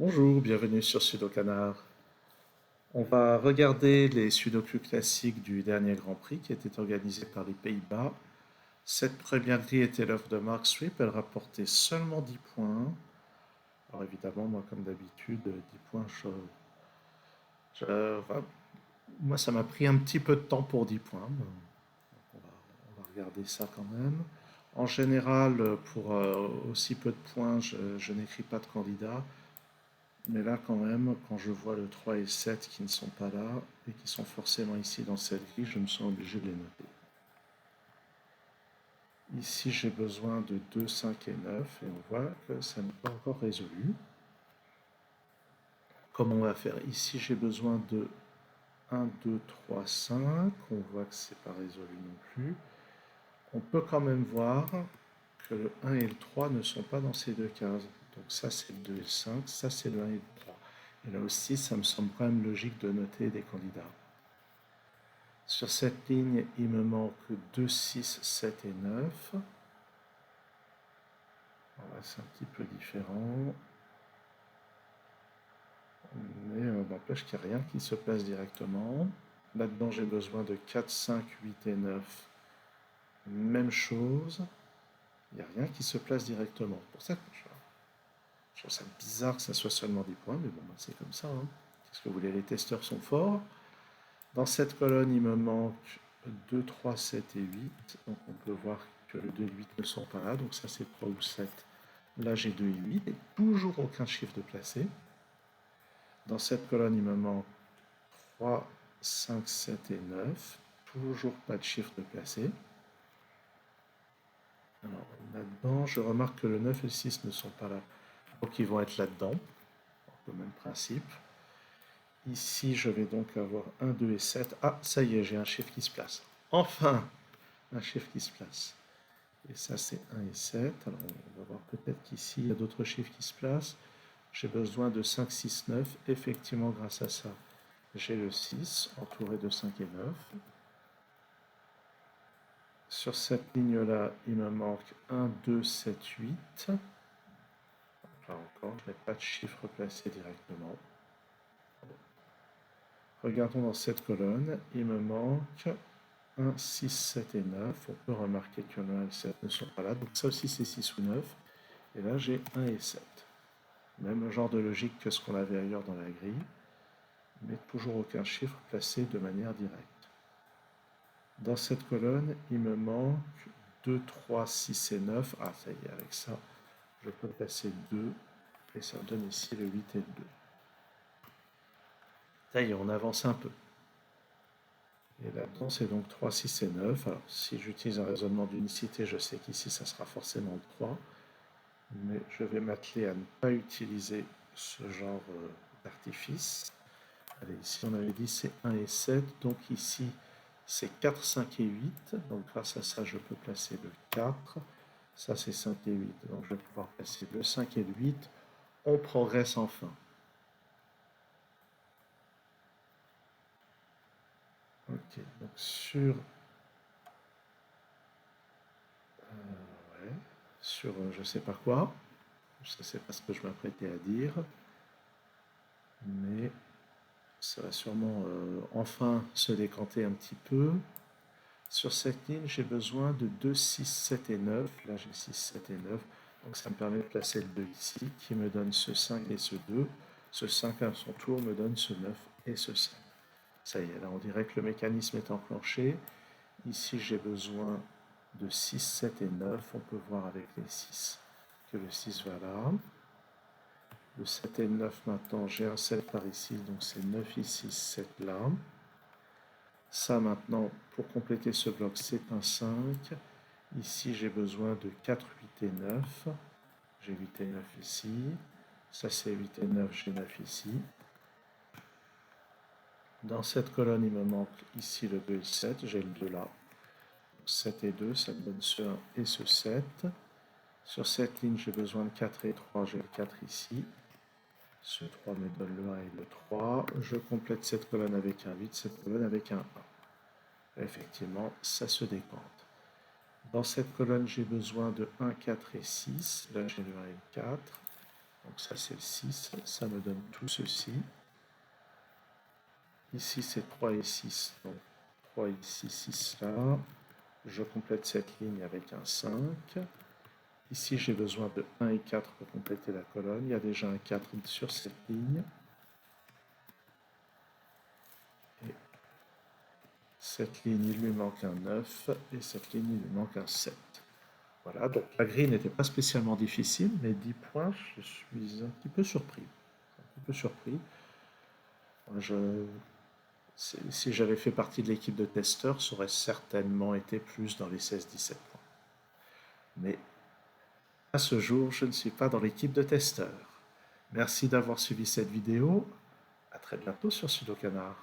Bonjour, bienvenue sur Sudokanar. On va regarder les sudoku classiques du dernier Grand Prix qui était organisé par les Pays-Bas. Cette première grille était l'œuvre de Mark Strip, elle rapportait seulement 10 points. Alors évidemment, moi comme d'habitude, 10 points, enfin, moi ça m'a pris un petit peu de temps pour 10 points. Mais on va regarder ça quand même. En général, pour aussi peu de points, je n'écris pas de candidat. Mais là, quand même, quand je vois le 3 et 7 qui ne sont pas là et qui sont forcément ici dans cette grille, je me sens obligé de les noter. Ici, j'ai besoin de 2, 5 et 9 et on voit que ça n'est pas encore résolu. Comment on va faire? Ici, j'ai besoin de 1, 2, 3, 5. On voit que c'est pas résolu non plus. On peut quand même voir que le 1 et le 3 ne sont pas dans ces deux cases. Donc ça, c'est le 2 et le 5. Ça, c'est le 1 et le 3. Et là aussi, ça me semble quand même logique de noter des candidats. Sur cette ligne, il me manque 2, 6, 7 et 9. Voilà, c'est un petit peu différent. Mais n'empêche qu'il n'y a rien qui se place directement. Là-dedans, j'ai besoin de 4, 5, 8 et 9. Même chose. Il n'y a rien qui se place directement. C'est pour ça que je trouve ça bizarre que ça soit seulement 10 points. Mais bon, ben, c'est comme ça, hein. Qu'est-ce que vous voulez? Les testeurs sont forts. Dans cette colonne, il me manque 2, 3, 7 et 8. Donc on peut voir que le 2 et 8 ne sont pas là. Donc ça, c'est 3 ou 7. Là, j'ai 2 et 8. Et toujours aucun chiffre de placé. Dans cette colonne, il me manque 3, 5, 7 et 9. Toujours pas de chiffre de placé. Alors là-dedans, je remarque que le 9 et le 6 ne sont pas là. Donc ils vont être là-dedans. Le même principe. Ici, je vais donc avoir 1, 2 et 7. Ah, ça y est, j'ai un chiffre qui se place. Enfin, un chiffre qui se place. Et ça, c'est 1 et 7. Alors, on va voir peut-être qu'ici, il y a d'autres chiffres qui se placent. J'ai besoin de 5, 6, 9. Effectivement, grâce à ça, j'ai le 6, entouré de 5 et 9. Sur cette ligne-là, il me manque 1, 2, 7, 8. Là encore, je n'ai pas de chiffre placé directement. Regardons dans cette colonne, il me manque 1, 6, 7 et 9. On peut remarquer que le 1 et le 7 ne sont pas là. Donc ça aussi, c'est 6 ou 9. Et là, j'ai 1 et 7. Même genre de logique que ce qu'on avait ailleurs dans la grille, mais toujours aucun chiffre placé de manière directe. Dans cette colonne, il me manque 2, 3, 6 et 9. Ah, ça y est, avec ça, je peux placer 2, et ça me donne ici le 8 et le 2. Ça y est, on avance un peu. Et là-dedans, c'est donc 3, 6 et 9. Alors, si j'utilise un raisonnement d'unicité, je sais qu'ici, ça sera forcément le 3. Mais je vais m'atteler à ne pas utiliser ce genre d'artifice. Allez, ici, on avait dit c'est 1 et 7. Donc ici, c'est 4, 5 et 8. Donc grâce à ça, je peux placer le 4. Ça, c'est 5 et 8. Donc je vais pouvoir placer le 5 et le 8. On progresse enfin. Ok, donc ouais, sur je sais pas quoi. Je ne sais pas ce que je m'apprêtais à dire. Mais ça va sûrement enfin se décanter un petit peu. Sur cette ligne, j'ai besoin de 2, 6, 7 et 9. Là, j'ai 6, 7 et 9. Donc ça me permet de placer le 2 ici, qui me donne ce 5 et ce 2. Ce 5 à son tour me donne ce 9 et ce 5. Ça y est, là on dirait que le mécanisme est enclenché. Ici, j'ai besoin de 6, 7 et 9. On peut voir avec les 6 que le 6 va là. Le 7 et le 9 maintenant, j'ai un 7 par ici, donc c'est 9 ici, 7 là. Ça maintenant, pour compléter ce bloc, c'est un 5. Ici, j'ai besoin de 4, 8 et 9. J'ai 8 et 9 ici. Ça, c'est 8 et 9, j'ai 9 ici. Dans cette colonne, il me manque ici le 2 et le 7. J'ai le 2 là. 7 et 2, ça me donne ce 1 et ce 7. Sur cette ligne, j'ai besoin de 4 et 3. J'ai le 4 ici. Ce 3 me donne le 1 et le 3. Je complète cette colonne avec un 8, cette colonne avec un 1. Effectivement, ça se décompte. Dans cette colonne, j'ai besoin de 1, 4 et 6. Là, j'ai le 1 et le 4. Donc ça c'est le 6, ça me donne tout ceci. Ici c'est 3 et 6, donc 3 ici, 6 là. Je complète cette ligne avec un 5. Ici j'ai besoin de 1 et 4 pour compléter la colonne. Il y a déjà un 4 sur cette ligne. Et cette ligne, il lui manque un 9, et cette ligne, il lui manque un 7. Voilà, donc la grille n'était pas spécialement difficile, mais 10 points, je suis un petit peu surpris. Un petit peu surpris. Si j'avais fait partie de l'équipe de testeurs, ça aurait certainement été plus dans les 16-17 points. Mais à ce jour, je ne suis pas dans l'équipe de testeurs. Merci d'avoir suivi cette vidéo. À très bientôt sur Sudokanar.